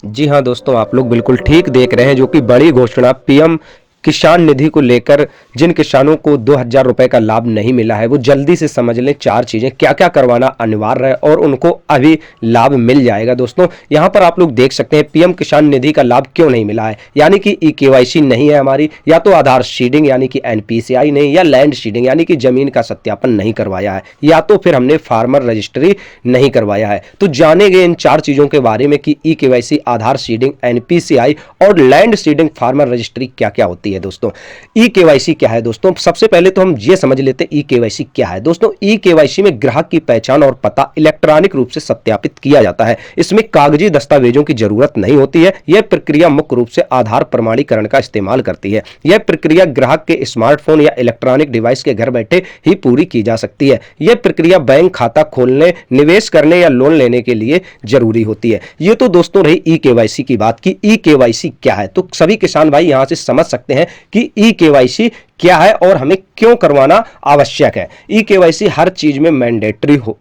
जी हाँ दोस्तों, आप लोग बिल्कुल ठीक देख रहे हैं। जो कि बड़ी घोषणा पीएम किसान निधि को लेकर जिन किसानों को 2000 रुपए का लाभ नहीं मिला है, वो जल्दी से समझ लें चार चीजें क्या क्या करवाना अनिवार्य है और उनको अभी लाभ मिल जाएगा। दोस्तों यहाँ पर आप लोग देख सकते हैं पीएम किसान निधि का लाभ क्यों नहीं मिला है, यानी कि ई केवाईसी नहीं है हमारी, या तो आधार सीडिंग यानी कि एनपीसीआई नहीं, या लैंड सीडिंग यानी कि जमीन का सत्यापन नहीं करवाया है, या तो फिर हमने फार्मर रजिस्ट्री नहीं करवाया है। तो जाने गए इन चार चीजों के बारे में कि ई केवाईसी, आधार सीडिंग, एनपीसीआई और लैंड सीडिंग, फार्मर रजिस्ट्री क्या क्या होती है। दोस्तों ई केवाईसी क्या है? दोस्तों सबसे पहले तो हम ये समझ लेते हैं ई केवाईसी क्या है। दोस्तों ई केवाईसी में ग्राहक की पहचान और पता इलेक्ट्रॉनिक रूप से सत्यापित किया जाता है। इसमें कागजी दस्तावेजों की जरूरत नहीं होती है। यह प्रक्रिया मुख्य रूप से आधार प्रमाणीकरण का इस्तेमाल करती है। यह प्रक्रिया ग्राहक के स्मार्टफोन या इलेक्ट्रॉनिक डिवाइस के घर बैठे ही पूरी की जा सकती है। यह प्रक्रिया बैंक खाता खोलने, निवेश करने या लोन लेने के लिए जरूरी होती है। ये तो दोस्तों रही ई केवाईसी की बात की ई केवाईसी क्या है। तो सभी किसान भाई यहां से समझ सकते हैं कि ई केवाईसी क्या है और हमें क्यों करवाना आवश्यक है। ई केवाईसी हर चीज में मैंडेटरी हो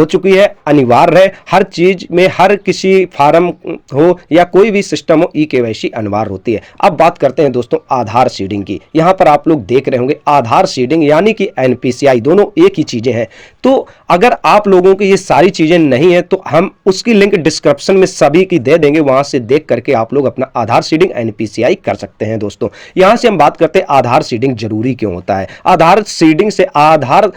चुकी है, अनिवार्य है। हर चीज में, हर किसी फार्म हो या कोई भी सिस्टम हो, ई केवाईसी अनिवार्य होती है। अब बात करते हैं दोस्तों आधार सीडिंग की। यहां पर आप लोग देख रहे होंगे आधार सीडिंग यानी कि एनपीसीआई, दोनों एक ही चीजें हैं। तो अगर आप लोगों की ये सारी चीजें नहीं है तो हम उसकी लिंक डिस्क्रिप्शन में सभी की दे देंगे, वहां से देख करके आप लोग अपना आधार सीडिंग एनपीसीआई कर सकते हैं। दोस्तों यहां से हम बात करते हैं आधार सीडिंग जरूरी क्यों होता है। आधार सीडिंग से आधार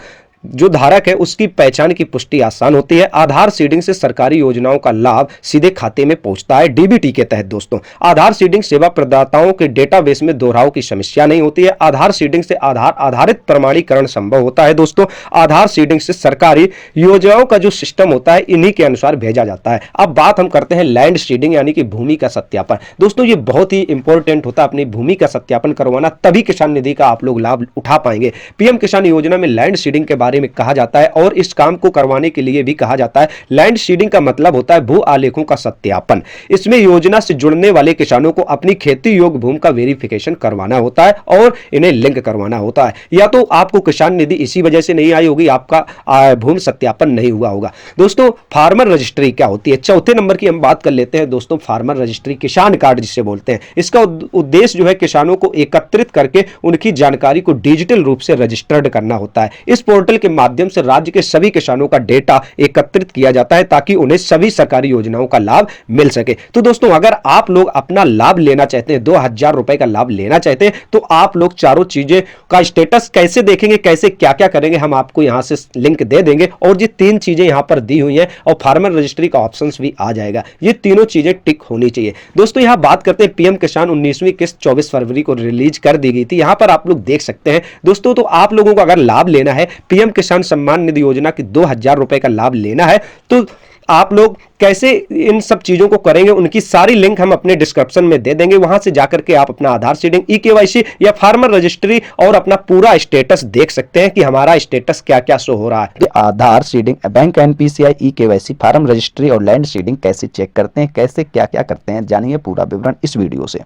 जो धारक है उसकी पहचान की पुष्टि आसान होती है। आधार सीडिंग से सरकारी योजनाओं का लाभ सीधे खाते में पहुंचता है डीबीटी के तहत। दोस्तों आधार सीडिंग सेवा प्रदाताओं के डेटाबेस में दोहराव की समस्या नहीं होती है। आधार सीडिंग से आधार आधारित प्रमाणीकरण संभव होता है। दोस्तों आधार सीडिंग से सरकारी योजनाओं का जो सिस्टम होता है इन्हीं के अनुसार भेजा जाता है। अब बात हम करते हैं लैंड सीडिंग यानी कि भूमि का सत्यापन। दोस्तों ये बहुत ही इंपॉर्टेंट होता है, अपनी भूमि का सत्यापन करवाना, तभी किसान निधि का आप लोग लाभ उठा पाएंगे। पीएम किसान योजना में लैंड सीडिंग के बारे में कहा जाता है और इस काम को करवाने के लिए भी कहा जाता है। लैंड सीडिंग का मतलब होता है भू आलेखों का सत्यापन। इसमें योजना से जुड़ने वाले किसानों को अपनी खेती योग्य भूमि का वेरिफिकेशन करवाना होता है और इन्हें लिंक करवाना होता है। या तो आपको किसान निधि इसी वजह से नहीं आई होगी, आपका भूमि सत्यापन नहीं हुआ होगा। दोस्तों फार्मर रजिस्ट्री क्या होती है? चौथे नंबर की हम बात कर लेते हैं। दोस्तों फार्मर रजिस्ट्री, किसान कार्ड जिसे बोलते हैं, इसका उद्देश्य जो है किसानों को एकत्रित करके उनकी जानकारी को डिजिटल रूप से रजिस्टर्ड करना होता है। इस पोर्टल के माध्यम से राज्य के सभी किसानों का डेटा एकत्रित किया जाता है ताकि उन्हें सभी सरकारी योजनाओं का लाभ मिल सके। तो दोस्तों अगर आप लोग अपना लाभ लेना चाहते हैं, 2000 रुपए का लाभ लेना चाहते हैं, तो आप लोग चारों चीजें का स्टेटस कैसे देखेंगे, कैसे क्या क्या करेंगे, हम आपको यहां से लिंक दे देंगे। और ये तीन चीजें यहां पर दी हुई हैं और फार्मर रजिस्ट्री का ऑप्शन भी आ जाएगा। ये तीनों चीजें टिक होनी चाहिए। दोस्तों यहां बात करते हैं पीएम किसान 19वीं किस्त 24 फरवरी को रिलीज कर दी गई थी। यहां पर आप लोग देख सकते हैं दोस्तों। तो आप लोगों को अगर लाभ लेना है, पीएम किसान सम्मान निधि योजना की 2000 रुपए का लाभ लेना है, तो आप लोग कैसे इन सब चीजों को करेंगे, उनकी सारी लिंक हम अपने डिस्क्रिप्शन में दे देंगे। वहां से जाकर के आप अपना आधार सीडिंग, ई केवाईसी या फार्मर रजिस्ट्री और अपना पूरा स्टेटस देख सकते हैं कि हमारा स्टेटस क्या क्या शो हो रहा है। तो Aadhaar seeding, bank NPCI, e KYC, farm registry और लैंड सीडिंग कैसे चेक करते हैं, कैसे क्या क्या करते हैं, जानिए पूरा विवरण इस वीडियो से।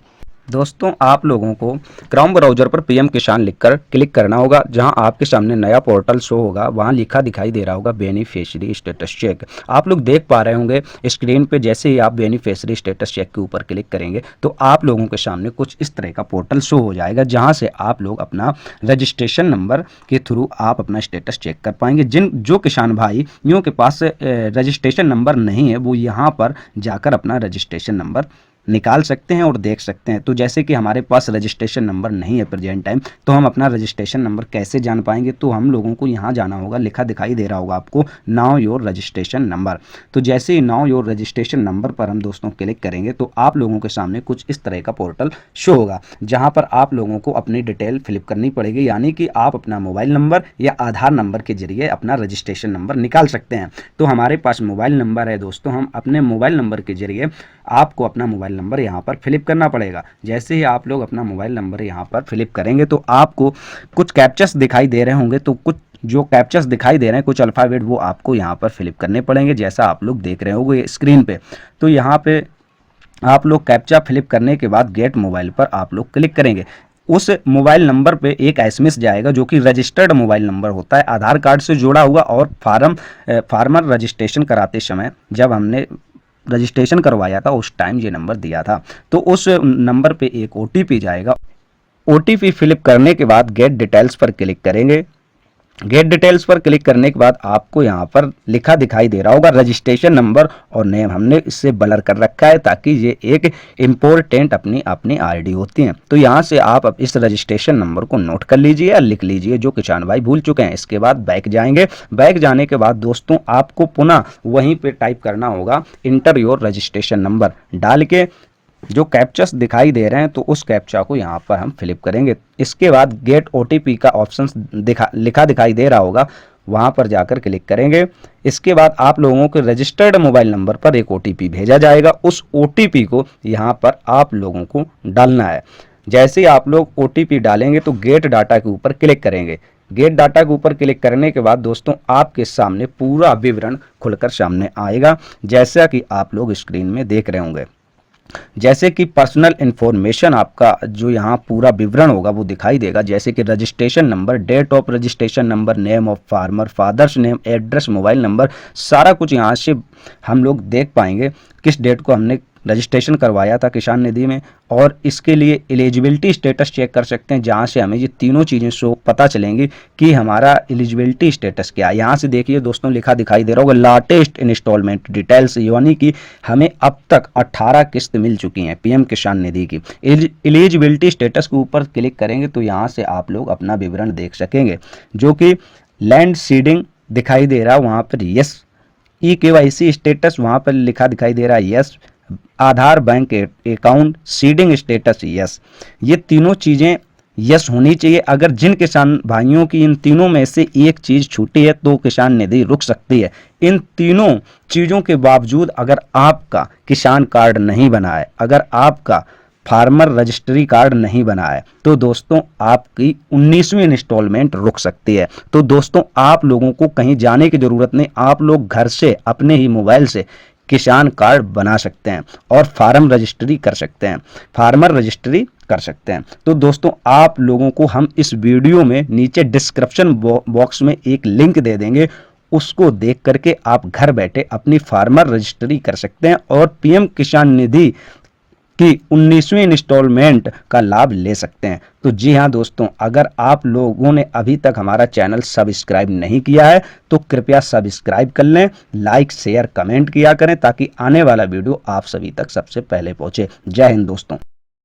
दोस्तों आप लोगों को क्रोम ब्राउजर पर पीएम किसान लिखकर क्लिक करना होगा। जहां आपके सामने नया पोर्टल शो होगा, वहां लिखा दिखाई दे रहा होगा बेनिफिशियरी स्टेटस चेक। आप लोग देख पा रहे होंगे स्क्रीन पे, जैसे ही आप बेनिफिशियरी स्टेटस चेक के ऊपर क्लिक करेंगे तो आप लोगों के सामने कुछ इस तरह का पोर्टल शो हो जाएगा, जहां से आप लोग अपना रजिस्ट्रेशन नंबर के थ्रू आप अपना स्टेटस चेक कर पाएंगे। जो किसान भाइयों के पास रजिस्ट्रेशन नंबर नहीं है, वो यहाँ पर जाकर अपना रजिस्ट्रेशन नंबर निकाल सकते हैं और देख सकते हैं। तो जैसे कि हमारे पास रजिस्ट्रेशन नंबर नहीं है प्रेजेंट टाइम, तो हम अपना रजिस्ट्रेशन नंबर कैसे जान पाएंगे? तो हम लोगों को यहाँ जाना होगा, लिखा दिखाई दे रहा होगा आपको नाउ योर रजिस्ट्रेशन नंबर। तो जैसे ही नाउ योर रजिस्ट्रेशन नंबर पर हम दोस्तों क्लिक करेंगे तो आप लोगों के सामने कुछ इस तरह का पोर्टल शो होगा, जहाँ पर आप लोगों को अपनी डिटेल फिलअप करनी पड़ेगी, यानी कि आप अपना मोबाइल नंबर या आधार नंबर के जरिए अपना रजिस्ट्रेशन नंबर निकाल सकते हैं। तो हमारे पास मोबाइल नंबर है दोस्तों, हम अपने मोबाइल नंबर के जरिए आपको अपना मोबाइल नंबर यहाँ पर फिलिप करना पड़ेगा। जैसे ही आप लोग अपना मोबाइल नंबर यहाँ पर फिलिप करेंगे तो आपको कुछ कैप्चर्स दिखाई दे रहे होंगे। तो कुछ जो कैप्चर्स दिखाई दे रहे हैं, कुछ अल्फ़ाबेट, वो आपको यहाँ पर फिलिप करने पड़ेंगे, जैसा आप लोग देख रहे होंगे स्क्रीन पे। तो यहाँ पे आप लोग कैप्चा फिलिप करने के बाद गेट मोबाइल पर आप लोग क्लिक करेंगे। उस मोबाइल नंबर पे एक एसएमएस जाएगा जो कि रजिस्टर्ड मोबाइल नंबर होता है, आधार कार्ड से जुड़ा हुआ और फार्मर रजिस्ट्रेशन कराते समय जब हमने रजिस्ट्रेशन करवाया था उस टाइम ये नंबर दिया था। तो उस नंबर पे एक OTP जाएगा। OTP फिलिप करने के बाद गेट डिटेल्स पर क्लिक करेंगे। गेट डिटेल्स पर क्लिक करने के बाद आपको यहाँ पर लिखा दिखाई दे रहा होगा रजिस्ट्रेशन नंबर और नेम। हमने इससे ब्लर कर रखा है ताकि ये एक इम्पोर्टेंट अपनी आईडी होती है। तो यहाँ से आप अब इस रजिस्ट्रेशन नंबर को नोट कर लीजिए या लिख लीजिए, जो किसान भाई भूल चुके हैं। इसके बाद बैक जाएंगे। बैक जाने के बाद दोस्तों आपको पुनः वहीं पे टाइप करना होगा इंटर योर रजिस्ट्रेशन नंबर। डाल के जो कैप्चर्स दिखाई दे रहे हैं तो उस कैप्चा को यहाँ पर हम फिलिप करेंगे। इसके बाद गेट OTP का ऑप्शन लिखा दिखाई दे रहा होगा, वहाँ पर जाकर क्लिक करेंगे। इसके बाद आप लोगों के रजिस्टर्ड मोबाइल नंबर पर एक OTP भेजा जाएगा। उस OTP को यहाँ पर आप लोगों को डालना है। जैसे ही आप लोग OTP डालेंगे तो गेट डाटा के ऊपर क्लिक करेंगे। गेट डाटा के ऊपर क्लिक करने के बाद दोस्तों आपके सामने पूरा विवरण खुलकर सामने आएगा, जैसा कि आप लोग स्क्रीन में देख रहे होंगे। जैसे कि पर्सनल इन्फॉर्मेशन आपका जो यहाँ पूरा विवरण होगा वो दिखाई देगा, जैसे कि registration number, date of registration number, name of farmer, father's name, address, mobile number, सारा कुछ यहाँ से हम लोग देख पाएंगे किस डेट को हमने रजिस्ट्रेशन करवाया था किसान निधि में। और इसके लिए एलिजिबिलिटी स्टेटस चेक कर सकते हैं, जहाँ से हमें ये तीनों चीज़ें शो पता चलेंगी कि हमारा एलिजिबिलिटी स्टेटस क्या है। यहाँ से देखिए दोस्तों लिखा दिखाई दे रहा होगा लाटेस्ट इंस्टॉलमेंट डिटेल्स, यानी कि हमें अब तक 18 किस्त मिल चुकी हैं PM किसान निधि की। एलिजिबिलिटी स्टेटस के ऊपर क्लिक करेंगे तो यहाँ से आप लोग अपना विवरण देख सकेंगे, जो कि लैंड सीडिंग दिखाई दे रहा है वहाँ पर यस, EKYC स्टेटस वहाँ पर लिखा दिखाई दे रहा है yes, Aadhaar bank account seeding status yes. ये तीनों चीज़ें यस होनी चाहिए। अगर जिन किसान भाइयों की इन तीनों में से एक चीज़ छूटी है तो किसान निधि रुक सकती है। इन तीनों चीज़ों के बावजूद अगर आपका किसान कार्ड नहीं बना है, अगर आपका फार्मर रजिस्ट्री कार्ड नहीं बना है, तो दोस्तों आपकी 19वीं इंस्टॉलमेंट रुक सकती है। तो दोस्तों आप लोगों को कहीं जाने की ज़रूरत नहीं, आप लोग घर से अपने ही मोबाइल से किसान कार्ड बना सकते हैं और फार्म रजिस्ट्री कर सकते हैं, फार्मर रजिस्ट्री कर सकते हैं। तो दोस्तों आप लोगों को हम इस वीडियो में नीचे डिस्क्रिप्शन बॉक्स में एक लिंक दे देंगे, उसको देख करके आप घर बैठे अपनी फार्मर रजिस्ट्री कर सकते हैं और PM किसान निधि की 19वीं इंस्टॉलमेंट का लाभ ले सकते हैं। तो जी हाँ दोस्तों, अगर आप लोगों ने अभी तक हमारा चैनल सब्सक्राइब नहीं किया है तो कृपया सब्सक्राइब कर लें, लाइक शेयर कमेंट किया करें ताकि आने वाला वीडियो आप सभी तक सबसे पहले पहुंचे। जय हिंद दोस्तों।